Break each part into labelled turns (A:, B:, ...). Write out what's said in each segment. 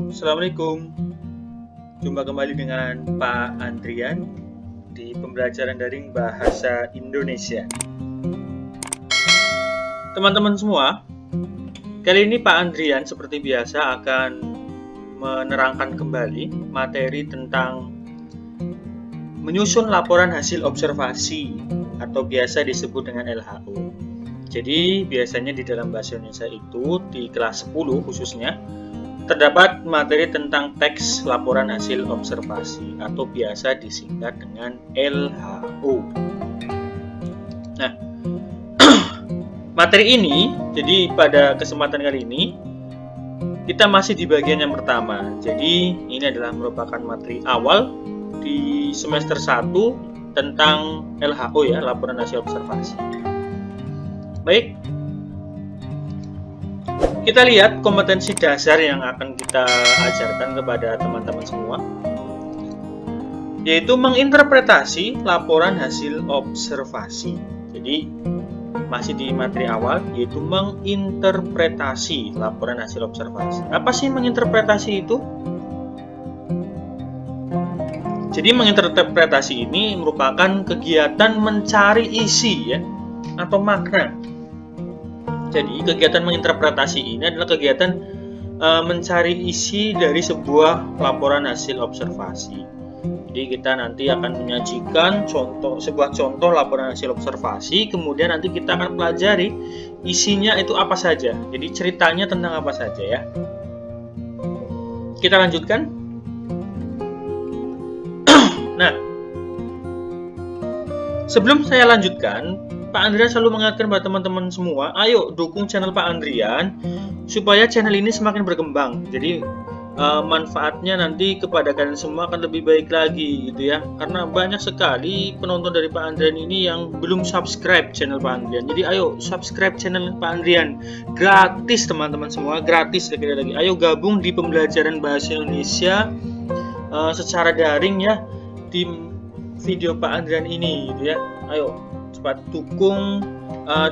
A: Assalamualaikum. Jumpa kembali dengan Pak Andrian di pembelajaran daring bahasa Indonesia. Teman-teman semua, kali ini Pak Andrian seperti biasa akan menerangkan kembali materi tentang menyusun laporan hasil observasi atau biasa disebut dengan LHO. Jadi biasanya di dalam bahasa Indonesia itu di kelas 10 khususnya terdapat materi tentang teks laporan hasil observasi atau biasa disingkat dengan LHO. Nah, materi ini, jadi pada kesempatan kali ini kita masih di bagian yang pertama. Jadi ini adalah merupakan materi awal di semester 1 tentang LHO ya, laporan hasil observasi. Baik, kita lihat kompetensi dasar yang akan kita ajarkan kepada teman-teman semua, yaitu menginterpretasi laporan hasil observasi. Jadi masih di materi awal, yaitu menginterpretasi laporan hasil observasi. Apa sih menginterpretasi itu? Jadi menginterpretasi ini merupakan kegiatan mencari isi ya, atau makna. Jadi kegiatan menginterpretasi ini adalah kegiatan mencari isi dari sebuah laporan hasil observasi. Jadi kita nanti akan menyajikan sebuah contoh laporan hasil observasi, kemudian nanti kita akan pelajari isinya itu apa saja. Jadi ceritanya tentang apa saja ya. Kita lanjutkan. Nah, sebelum saya lanjutkan, Pak Andrian selalu mengingatkan kepada teman-teman semua, ayo dukung channel Pak Andrian supaya channel ini semakin berkembang. Jadi manfaatnya nanti kepada kalian semua akan lebih baik lagi gitu ya. Karena banyak sekali penonton dari Pak Andrian ini yang belum subscribe channel Pak Andrian. Jadi ayo subscribe channel Pak Andrian. Gratis teman-teman semua, gratis lagi. Ayo gabung di pembelajaran bahasa Indonesia secara daring ya di video Pak Andrian ini gitu ya. Ayo cepat dukung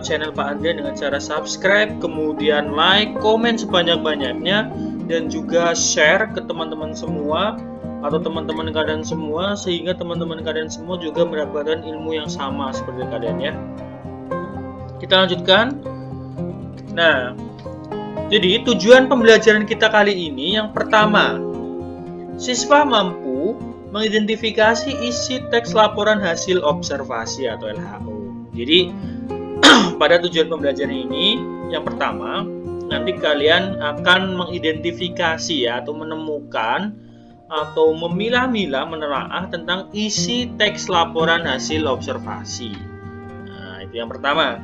A: channel Pak Andrian dengan cara subscribe, kemudian like, komen sebanyak-banyaknya, dan juga share ke teman-teman semua atau teman-teman kalian semua, sehingga teman-teman kalian semua juga mendapatkan ilmu yang sama seperti kalian ya. Kita lanjutkan. Nah, jadi tujuan pembelajaran kita kali ini yang pertama, siswa mampu mengidentifikasi isi teks laporan hasil observasi atau LHO. Jadi pada tujuan pembelajaran ini yang pertama, nanti kalian akan mengidentifikasi ya atau menemukan atau memilah-milah menelaah tentang isi teks laporan hasil observasi. Nah, itu yang pertama.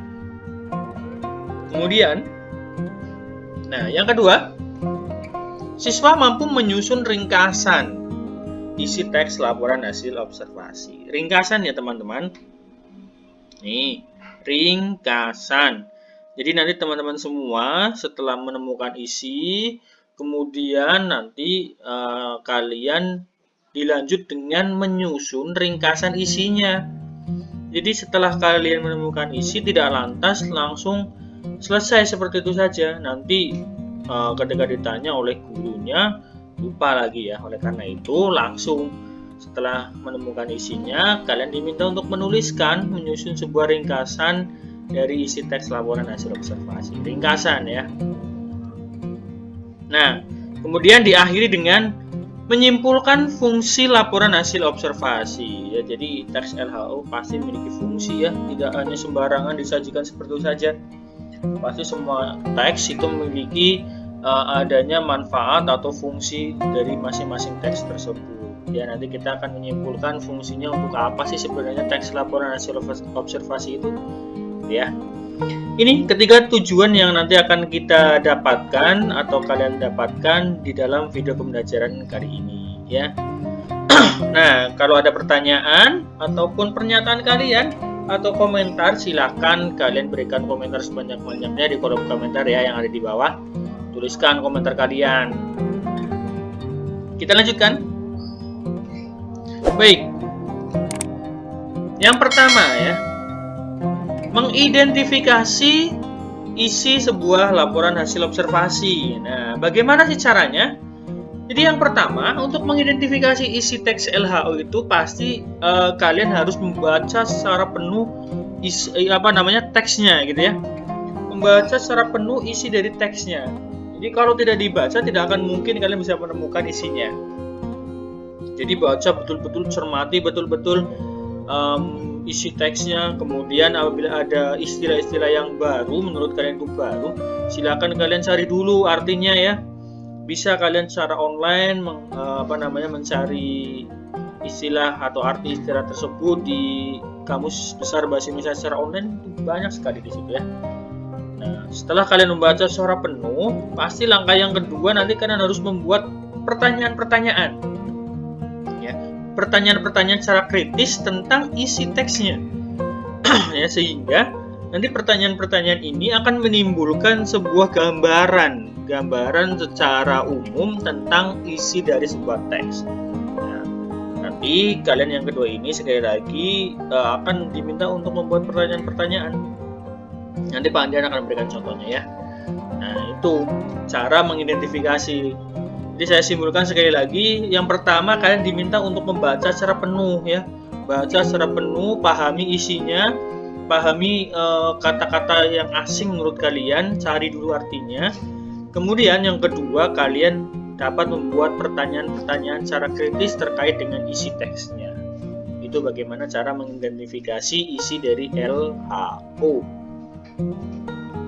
A: Kemudian, nah yang kedua, siswa mampu menyusun ringkasan isi teks laporan hasil observasi. Ringkasan ya teman-teman. Nih, ringkasan. Jadi nanti teman-teman semua setelah menemukan isi, kemudian nanti kalian dilanjut dengan menyusun ringkasan isinya. Jadi setelah kalian menemukan isi, tidak lantas langsung selesai seperti itu saja. Nanti ketika ditanya oleh gurunya, lupa lagi ya. Oleh karena itu langsung setelah menemukan isinya, kalian diminta untuk menyusun sebuah ringkasan dari isi teks laporan hasil observasi. Ringkasan ya. Nah, kemudian diakhiri dengan menyimpulkan fungsi laporan hasil observasi ya. Jadi teks LHO pasti memiliki fungsi ya, tidak hanya sembarangan disajikan seperti itu saja. Pasti semua teks itu memiliki adanya manfaat atau fungsi dari masing-masing teks tersebut. Ya, nanti kita akan menyimpulkan fungsinya untuk apa sih sebenarnya teks laporan hasil observasi itu. Ya. Ini ketiga tujuan yang nanti akan kita dapatkan atau kalian dapatkan di dalam video pembelajaran kali ini ya. Nah, kalau ada pertanyaan ataupun pernyataan kalian atau komentar, silahkan kalian berikan komentar sebanyak-banyaknya di kolom komentar ya yang ada di bawah. Tuliskan komentar kalian. Kita lanjutkan. Baik. Yang pertama ya, mengidentifikasi isi sebuah laporan hasil observasi. Nah, bagaimana sih caranya? Jadi yang pertama, untuk mengidentifikasi isi teks LHO itu pasti kalian harus membaca secara penuh teksnya gitu ya. Membaca secara penuh isi dari teksnya. Jadi kalau tidak dibaca tidak akan mungkin kalian bisa menemukan isinya. Jadi baca betul-betul, cermati betul-betul isi teksnya. Kemudian apabila ada istilah-istilah yang baru menurut kalian itu baru, silakan kalian cari dulu artinya ya. Bisa kalian secara online mencari istilah atau arti istilah tersebut di Kamus Besar Bahasa Indonesia secara online, itu banyak sekali di situ ya. Nah, setelah kalian membaca secara penuh, pasti langkah yang kedua nanti kalian harus membuat pertanyaan-pertanyaan. Ya, pertanyaan-pertanyaan secara kritis tentang isi teksnya. Ya, sehingga nanti pertanyaan-pertanyaan ini akan menimbulkan sebuah gambaran secara umum tentang isi dari sebuah teks. Nah, nanti kalian yang kedua ini sekali lagi akan diminta untuk membuat pertanyaan-pertanyaan. Nanti Pak Andrian akan memberikan contohnya ya. Nah, itu cara mengidentifikasi. Jadi saya simpulkan sekali lagi, yang pertama kalian diminta untuk membaca secara penuh ya. Baca secara penuh, pahami isinya, pahami kata-kata yang asing menurut kalian, cari dulu artinya. Kemudian yang kedua, kalian dapat membuat pertanyaan-pertanyaan secara kritis terkait dengan isi teksnya. Itu bagaimana cara mengidentifikasi isi dari LHO.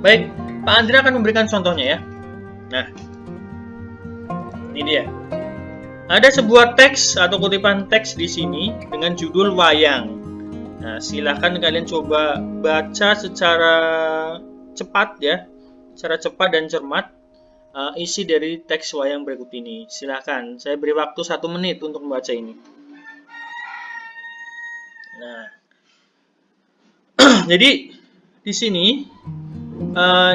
A: Baik, Pak Andri akan memberikan contohnya ya. Nah, ini dia. Ada sebuah teks atau kutipan teks di sini dengan judul wayang. Nah, silakan kalian coba baca secara cepat ya, secara cepat dan cermat isi dari teks wayang berikut ini. Silakan, saya beri waktu 1 menit untuk membaca ini. Nah, jadi di sini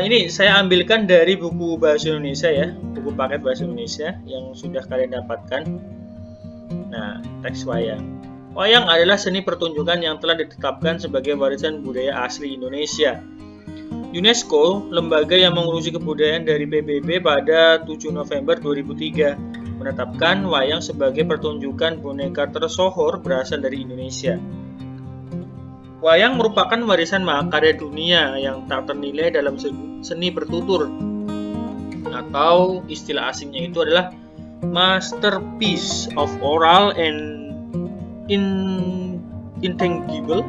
A: ini saya ambilkan dari buku bahasa Indonesia ya, buku paket bahasa Indonesia yang sudah kalian dapatkan. Nah, teks wayang. Wayang adalah seni pertunjukan yang telah ditetapkan sebagai warisan budaya asli Indonesia. UNESCO, lembaga yang mengurusi kebudayaan dari PBB, pada 7 November 2003 menetapkan wayang sebagai pertunjukan boneka tersohor berasal dari Indonesia. Wayang merupakan warisan mahakarya dunia yang tak ternilai dalam seni bertutur, atau istilah asingnya itu adalah masterpiece of oral and intangible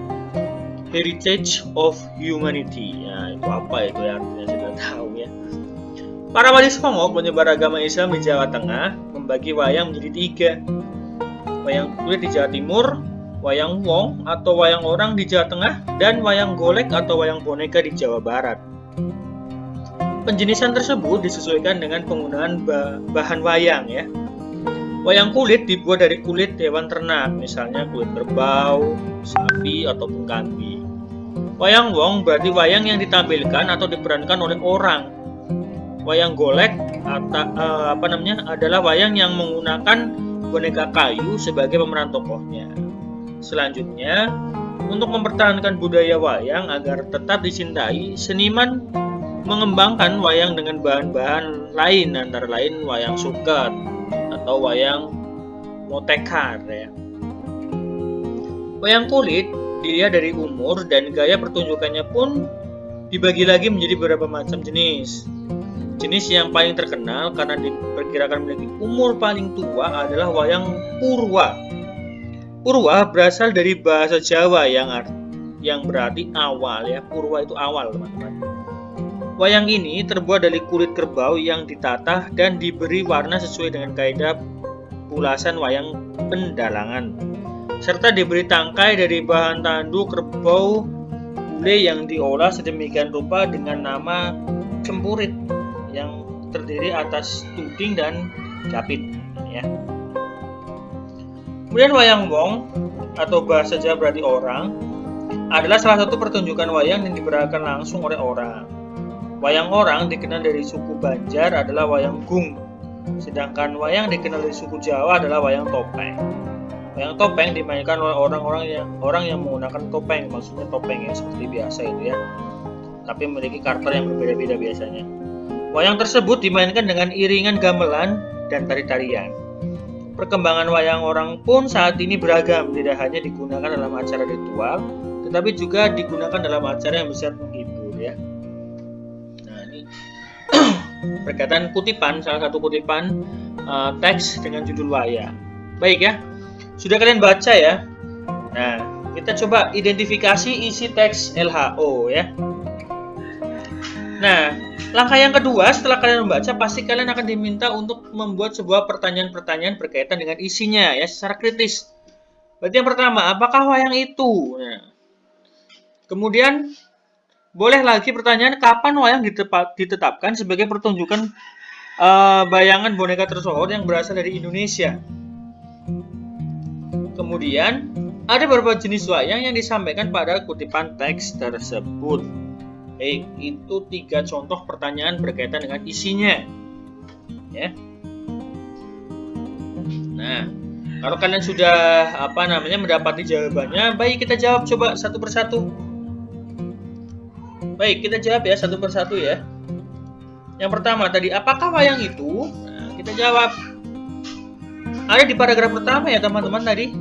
A: heritage of humanity. Ya, itu apa itu ya, artinya saya tidak tahu ya. Para wali songo penyebar agama Islam di Jawa Tengah membagi wayang menjadi 3. Wayang kulit di Jawa Timur, wayang wong atau wayang orang di Jawa Tengah, dan wayang golek atau wayang boneka di Jawa Barat. Penjenisan tersebut disesuaikan dengan penggunaan bahan wayang ya. Wayang kulit dibuat dari kulit hewan ternak, misalnya kulit kerbau, sapi, ataupun kambing. Wayang wong berarti wayang yang ditampilkan atau diperankan oleh orang. Wayang golek adalah wayang yang menggunakan boneka kayu sebagai pemeran tokohnya. Selanjutnya, untuk mempertahankan budaya wayang agar tetap dicintai, seniman mengembangkan wayang dengan bahan-bahan lain, antara lain wayang suket atau wayang motekar ya. Wayang kulit dilihat dari umur dan gaya pertunjukannya pun dibagi lagi menjadi beberapa macam jenis. Jenis yang paling terkenal karena diperkirakan memiliki umur paling tua adalah wayang purwa. Purwa berasal dari bahasa Jawa yang berarti awal ya. Purwa itu awal, teman-teman. Wayang ini terbuat dari kulit kerbau yang ditata dan diberi warna sesuai dengan kaidah pulasan wayang pendalangan, serta diberi tangkai dari bahan tanduk kerbau bule yang diolah sedemikian rupa dengan nama cempurit yang terdiri atas tuding dan capit ya. Kemudian wayang wong atau bahasa Jawa berarti orang adalah salah satu pertunjukan wayang yang diperankan langsung oleh orang. Wayang orang dikenal dari suku Banjar adalah wayang gung, sedangkan wayang dikenal dari suku Jawa adalah wayang topeng. Wayang topeng dimainkan oleh orang yang menggunakan topeng, maksudnya topeng yang seperti biasa itu ya, tapi memiliki karakter yang berbeda-beda biasanya. Wayang tersebut dimainkan dengan iringan gamelan dan tari-tarian. Perkembangan wayang orang pun saat ini beragam, tidak hanya digunakan dalam acara ritual, tetapi juga digunakan dalam acara yang besar menghibur ya. Nah ini berkaitan kutipan, salah satu kutipan teks dengan judul wayang. Baik ya, sudah kalian baca ya. Nah kita coba identifikasi isi teks LHO ya. Nah, langkah yang kedua setelah kalian membaca, pasti kalian akan diminta untuk membuat sebuah pertanyaan-pertanyaan berkaitan dengan isinya ya, secara kritis. Berarti yang pertama, apakah wayang itu? Nah, kemudian, boleh lagi pertanyaan, kapan wayang ditetapkan sebagai pertunjukan bayangan boneka tersohor yang berasal dari Indonesia? Kemudian, ada beberapa jenis wayang yang disampaikan pada kutipan teks tersebut. Itu 3 contoh pertanyaan berkaitan dengan isinya ya. Nah, kalau kalian sudah mendapati jawabannya, baik kita jawab coba satu persatu. Baik, kita jawab ya satu persatu ya. Yang pertama tadi, apakah wayang itu? Nah, kita jawab. Ada di paragraf pertama ya teman-teman tadi.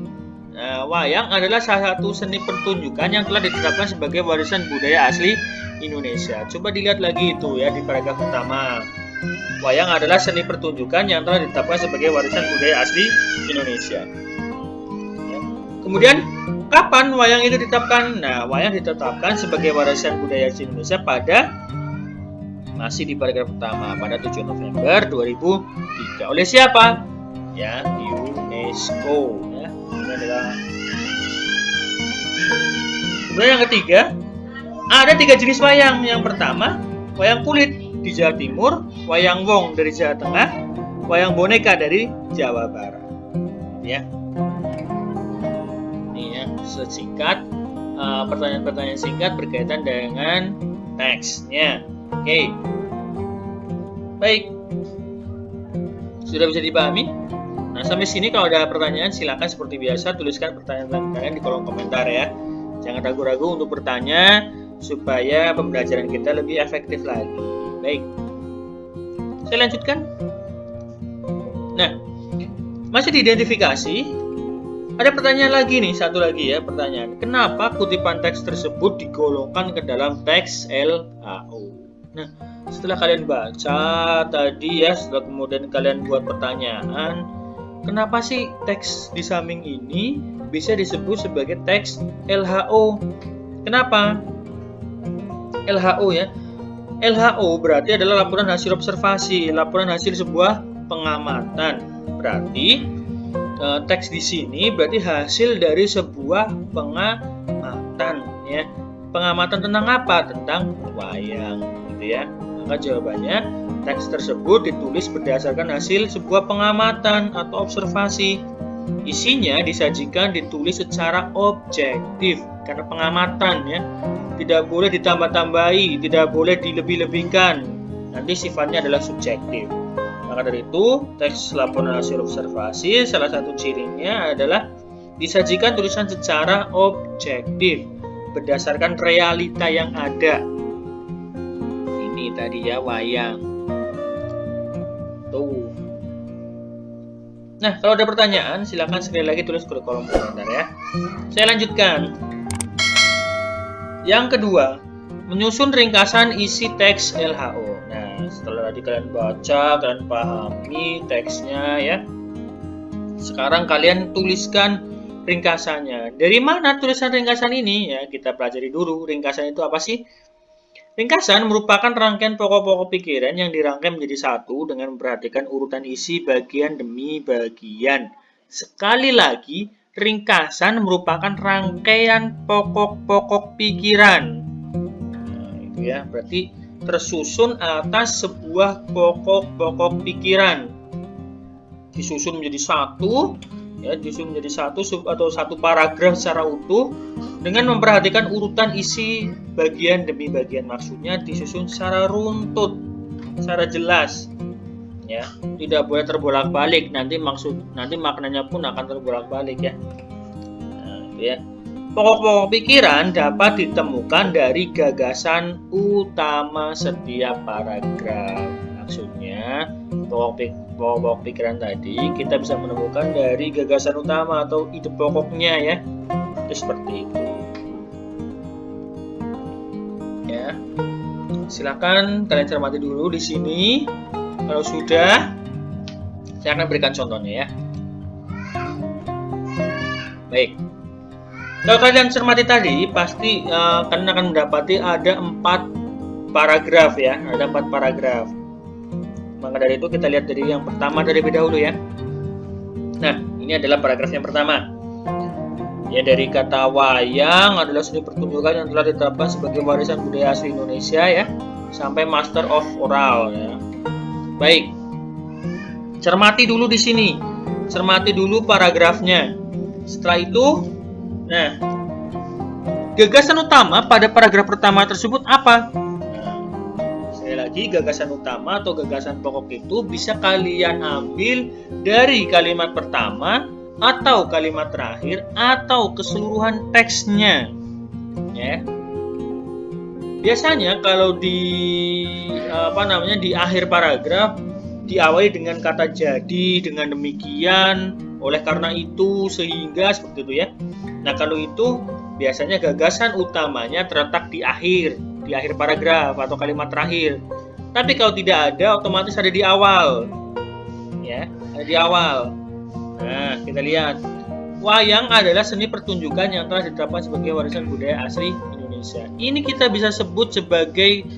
A: Nah, wayang adalah salah satu seni pertunjukan yang telah ditetapkan sebagai warisan budaya asli Indonesia. Coba dilihat lagi itu ya di paragraf pertama. Wayang adalah seni pertunjukan yang telah ditetapkan sebagai warisan budaya asli Indonesia. Ya. Kemudian kapan wayang itu ditetapkan? Nah, wayang ditetapkan sebagai warisan budaya asli Indonesia masih di paragraf pertama pada 7 November 2003. Oleh siapa? Ya, UNESCO. Ya. Ini adalah. Kemudian yang ketiga, ada 3 jenis wayang. Yang pertama, wayang kulit di Jawa Timur, wayang wong dari Jawa Tengah, wayang boneka dari Jawa Barat. Ya. Ini ya, sesingkat pertanyaan-pertanyaan singkat berkaitan dengan teksnya. Oke. Baik. Sudah bisa dipahami? Nah, sampai sini kalau ada pertanyaan silakan seperti biasa tuliskan pertanyaan kalian di kolom komentar ya. Jangan ragu-ragu untuk bertanya supaya pembelajaran kita lebih efektif lagi. Baik, saya lanjutkan. Nah, masih diidentifikasi. Ada pertanyaan lagi nih, satu lagi ya pertanyaan. Kenapa kutipan teks tersebut digolongkan ke dalam teks LHO? Nah, setelah kalian baca tadi ya, setelah kemudian kalian buat pertanyaan, kenapa sih teks di samping ini bisa disebut sebagai teks LHO? Kenapa? LHO ya. LHO berarti adalah laporan hasil observasi, laporan hasil sebuah pengamatan. Berarti teks di sini berarti hasil dari sebuah pengamatan ya. Pengamatan tentang apa? Tentang wayang gitu ya. Maka jawabannya teks tersebut ditulis berdasarkan hasil sebuah pengamatan atau observasi. Isinya disajikan ditulis secara objektif karena pengamatan ya. Tidak boleh ditambah-tambahi, tidak boleh dilebih-lebihkan. Nanti sifatnya adalah subjektif. Maka dari itu, teks laporan hasil observasi salah satu cirinya adalah disajikan tulisan secara objektif berdasarkan realita yang ada. Ini tadi ya wayang. Tuh. Nah, kalau ada pertanyaan silakan sekali lagi tulis ke kolom komentar ya. Saya lanjutkan. Yang kedua, menyusun ringkasan isi teks LHO. Nah, setelah tadi kalian baca, kalian pahami teksnya ya. Sekarang kalian tuliskan ringkasannya. Dari mana tulisan ringkasan ini? Ya, kita pelajari dulu. Ringkasan itu apa sih? Ringkasan merupakan rangkaian pokok-pokok pikiran yang dirangkai menjadi satu dengan memperhatikan urutan isi bagian demi bagian. Sekali lagi, ringkasan merupakan rangkaian pokok-pokok pikiran. Nah, itu ya, berarti tersusun atas sebuah pokok-pokok pikiran. Disusun menjadi satu, ya, disusun menjadi satu paragraf secara utuh dengan memperhatikan urutan isi bagian demi bagian. Maksudnya disusun secara runtut, secara jelas. Ya, tidak boleh terbolak-balik, nanti maknanya pun akan terbolak-balik ya. Nah, itu ya. Pokok-pokok pikiran dapat ditemukan dari gagasan utama setiap paragraf. Maksudnya, pokok-pokok pikiran tadi kita bisa menemukan dari gagasan utama atau ide pokoknya ya. Itu seperti itu. Ya. Silakan kalian cermati dulu di sini. Kalau sudah, saya akan berikan contohnya ya. Baik. Kalau kalian cermati tadi, pasti kalian akan mendapati ada 4 paragraf ya, ada 4 paragraf. Maka dari itu kita lihat dari yang pertama terlebih dahulu ya. Nah, ini adalah paragraf yang pertama. Ya, dari kata wayang adalah seni pertunjukan yang telah ditetapkan sebagai warisan budaya asli Indonesia ya, sampai Master of Oral ya. Baik. Cermati dulu di sini. Cermati dulu paragrafnya. Setelah itu, nah, gagasan utama pada paragraf pertama tersebut apa? Nah, sekali lagi, gagasan utama atau gagasan pokok itu bisa kalian ambil dari kalimat pertama atau kalimat terakhir atau keseluruhan teksnya. Ya. Biasanya kalau di di akhir paragraf diawali dengan kata jadi, dengan demikian, oleh karena itu, sehingga, seperti itu ya. Nah, kalau itu biasanya gagasan utamanya terletak di akhir paragraf atau kalimat terakhir. Tapi kalau tidak ada, otomatis ada di awal. Ya, ada di awal. Nah, kita lihat. Wayang adalah seni pertunjukan yang telah ditetapkan sebagai warisan budaya asli Indonesia. Ini kita bisa sebut sebagai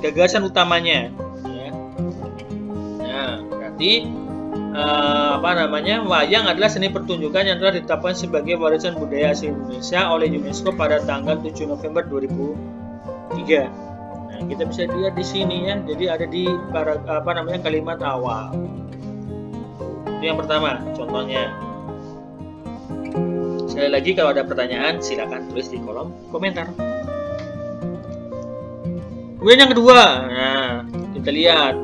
A: gagasan utamanya. Ya. Nah, berarti wayang adalah seni pertunjukan yang telah ditetapkan sebagai warisan budaya asli Indonesia oleh UNESCO pada tanggal 7 November 2003. Nah, kita bisa lihat di sini ya. Jadi ada di kalimat awal. Itu yang pertama, contohnya. Sekali lagi, kalau ada pertanyaan silakan tulis di kolom komentar. Kemudian yang kedua, nah kita lihat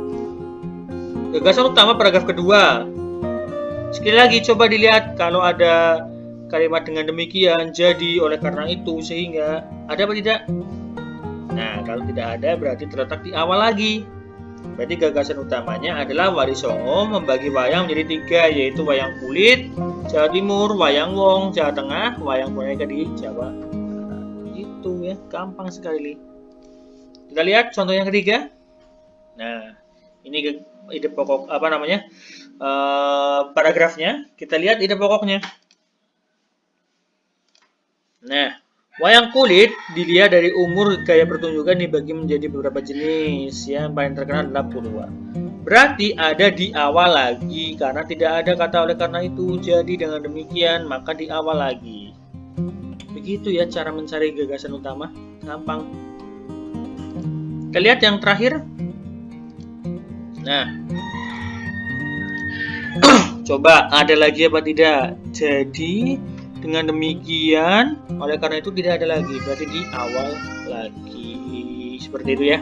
A: gagasan utama paragraf kedua. Sekali lagi coba dilihat kalau ada kalimat dengan demikian, jadi, oleh karena itu, sehingga, ada apa tidak? Nah, kalau tidak ada berarti terletak di awal lagi. Berarti gagasan utamanya adalah Wali Songo membagi wayang menjadi 3, yaitu wayang kulit Jawa Timur, wayang wong Jawa Tengah, wayang boneka di Jawa Barat. Itu ya, gampang sekali. Kita lihat contoh yang ketiga. Nah, ini ide pokok paragrafnya. Kita lihat ide pokoknya. Nah, wayang kulit dilihat dari umur gaya pertunjukan dibagi menjadi beberapa jenis. Yang paling terkenal adalah Purwa. Berarti ada di awal lagi karena tidak ada kata oleh karena itu. Jadi dengan demikian maka di awal lagi. Begitu ya cara mencari gagasan utama. Gampang. Kita lihat yang terakhir. Nah, coba ada lagi apa tidak? Jadi dengan demikian, oleh karena itu tidak ada lagi, berarti di awal lagi. Seperti itu ya.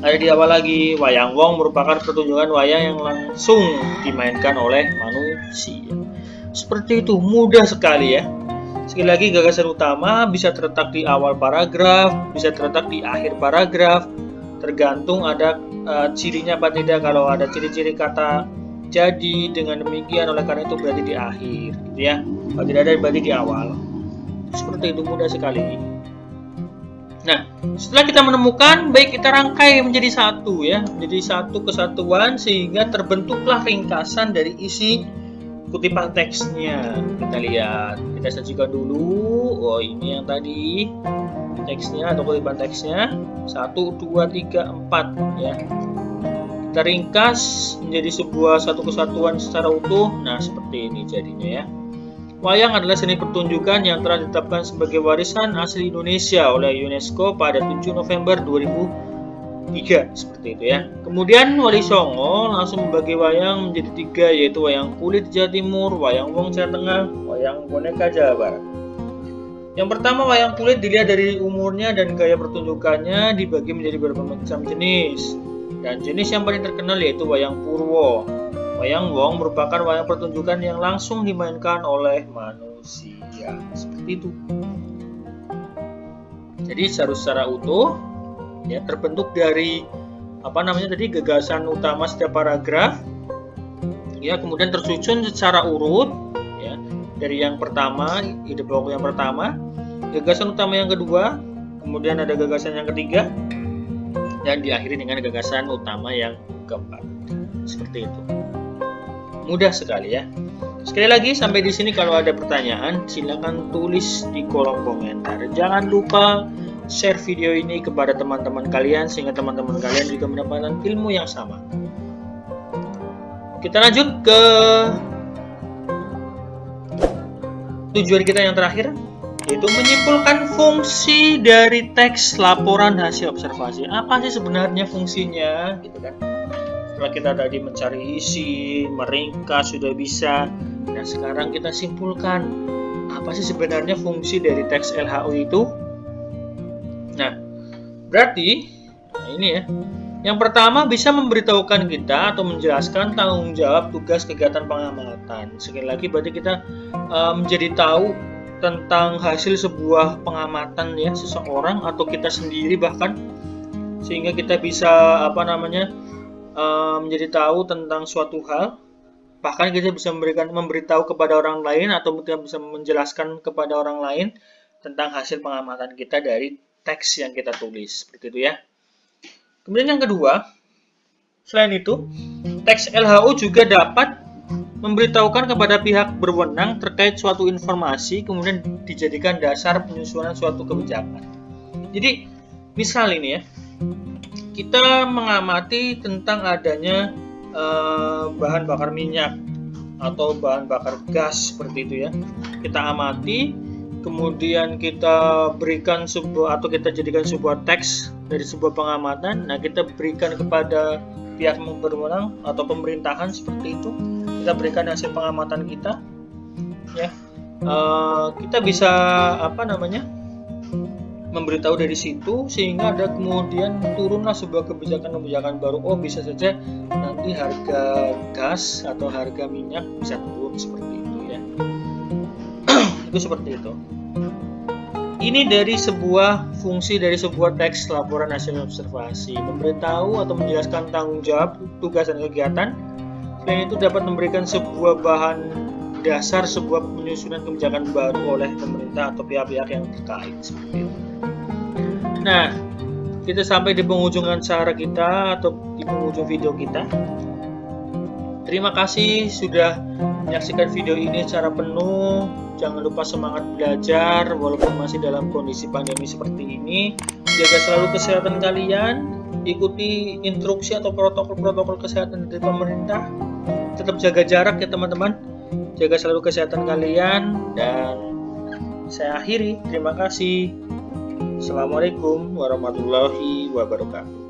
A: Ada di awal lagi. Wayang wong merupakan pertunjukan wayang yang langsung dimainkan oleh manusia. Seperti itu, mudah sekali ya. Sekali lagi, gagasan utama bisa terletak di awal paragraf, bisa terletak di akhir paragraf. Tergantung ada cirinya apa tidak. Kalau ada ciri-ciri kata jadi, dengan demikian, oleh karena itu, berarti di akhir, gitu ya. Kalau tidak ada berarti di awal. Seperti itu, mudah sekali. Nah, setelah kita menemukan, baik kita rangkai menjadi satu ya, menjadi satu kesatuan sehingga terbentuklah ringkasan dari isi kutipan teksnya. Kita lihat, kita sajikan dulu. Oh, ini yang tadi teksnya atau kutipan teksnya 1, 2, 3, 4 ya. Kita ringkas menjadi satu kesatuan secara utuh. Nah, seperti ini jadinya ya. Wayang adalah seni pertunjukan yang telah ditetapkan sebagai warisan asli Indonesia oleh UNESCO pada 7 November 2003. Seperti itu ya. Kemudian Wali Songo langsung membagi wayang menjadi 3, yaitu wayang kulit Jawa Timur, wayang wong Jawa Tengah, wayang boneka Jawa Barat. Yang pertama, wayang kulit dilihat dari umurnya dan gaya pertunjukannya dibagi menjadi beberapa macam jenis. Dan jenis yang paling terkenal yaitu wayang Purwo. Wayang wong merupakan wayang pertunjukan yang langsung dimainkan oleh manusia. solusi. Ya, seperti itu. Jadi secara utuh ya terbentuk dari gagasan utama setiap paragraf, ya, kemudian tersusun secara urut, ya, dari yang pertama, ide pokok yang pertama, gagasan utama yang kedua, kemudian ada gagasan yang ketiga, dan diakhiri dengan gagasan utama yang keempat. Seperti itu. Mudah sekali ya. Sekali lagi, sampai di sini kalau ada pertanyaan silakan tulis di kolom komentar. Jangan lupa share video ini kepada teman-teman kalian sehingga teman-teman kalian juga mendapatkan ilmu yang sama. Kita lanjut ke tujuan kita yang terakhir, yaitu menyimpulkan fungsi dari teks laporan hasil observasi. Apa sih sebenarnya fungsinya, gitu kan? Setelah kita tadi mencari isi, meringkas sudah bisa. Nah, sekarang kita simpulkan apa sih sebenarnya fungsi dari teks LHO itu. Nah, berarti ini ya. Yang pertama, bisa memberitahukan kita atau menjelaskan tanggung jawab tugas kegiatan pengamatan. Sekali lagi berarti kita menjadi tahu tentang hasil sebuah pengamatan ya seseorang atau kita sendiri bahkan, sehingga kita bisa menjadi tahu tentang suatu hal. Bahkan kita bisa memberitahu kepada orang lain atau kita bisa menjelaskan kepada orang lain tentang hasil pengamatan kita dari teks yang kita tulis. Seperti itu ya. Kemudian yang kedua, selain itu, teks LHO juga dapat memberitahukan kepada pihak berwenang terkait suatu informasi, kemudian dijadikan dasar penyusunan suatu kebijakan. Jadi, misal ini ya, kita mengamati tentang adanya bahan bakar minyak atau bahan bakar gas seperti itu ya. Kita amati, kemudian kita berikan atau kita jadikan sebuah teks dari sebuah pengamatan. Nah, kita berikan kepada pihak berwenang atau pemerintahan seperti itu. Kita berikan hasil pengamatan kita, ya. Kita bisa memberitahu dari situ sehingga ada kemudian turunlah sebuah kebijakan baru. Oh, bisa saja nanti harga gas atau harga minyak bisa turun seperti itu ya. Itu seperti itu. Ini dari sebuah fungsi dari sebuah teks laporan hasil observasi, memberitahu atau menjelaskan tanggung jawab, tugas dan kegiatan. Selain itu dapat memberikan sebuah bahan dasar sebuah penyusunan kebijakan baru oleh pemerintah atau pihak-pihak yang terkait seperti itu. Nah, kita sampai di penghujung acara kita atau di penghujung video kita. Terima kasih sudah menyaksikan video ini secara penuh. Jangan lupa semangat belajar walaupun masih dalam kondisi pandemi seperti ini. Jaga selalu kesehatan kalian, ikuti instruksi atau protokol kesehatan dari pemerintah. Tetap jaga jarak ya teman-teman. Jaga selalu kesehatan kalian dan saya akhiri. Terima kasih. Assalamualaikum warahmatullahi wabarakatuh.